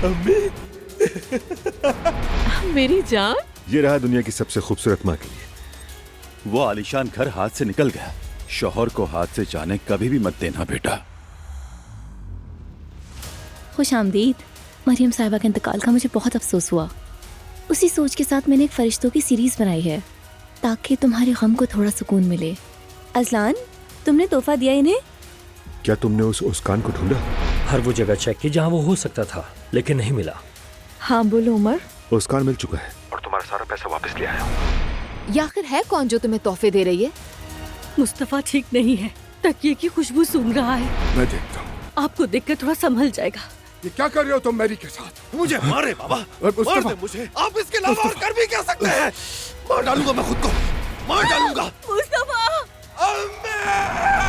अम्मी मेरी जान। ये रहा दुनिया की सबसे खूबसूरत माँ के लिए। वो आलीशान घर हाथ से निकल गया, शौहर को हाथ से जाने कभी भी मत देना बेटा। खुश आमदीद। मरियम साहिबा के इंतकाल का मुझे बहुत अफसोस हुआ। उसी सोच के साथ मैंने एक फरिश्तों की सीरीज बनाई है ताकि तुम्हारे गम को थोड़ा सुकून मिले। अजलान, तुमने तोहफा दिया इन्हें? क्या तुमने उस कान को ढूंढा? हर वो जगह चेक की जहाँ वो हो सकता था, लेकिन नहीं मिला। हाँ बोलो उमर। उस कान मिल चुका है और तुम्हारा सारा पैसा वापस ले आया हूँ। ये आखिर है कौन जो तुम्हें तोहफे दे रही है? मुस्तफा ठीक नहीं है, तकिए की खुशबू सूंघ रहा है। मैं देखता हूँ। आपको देखकर थोड़ा संभल जाएगा। ये क्या कर रहे हो तुम मैरी के साथ? मुझे मारे बाबा, मार दे मुझे। आप इसके अलावा और कर भी क्या सकते हैं? मार डालूंगा मैं खुद को, मार डालूंगा। मुस्तफा! अम्मी!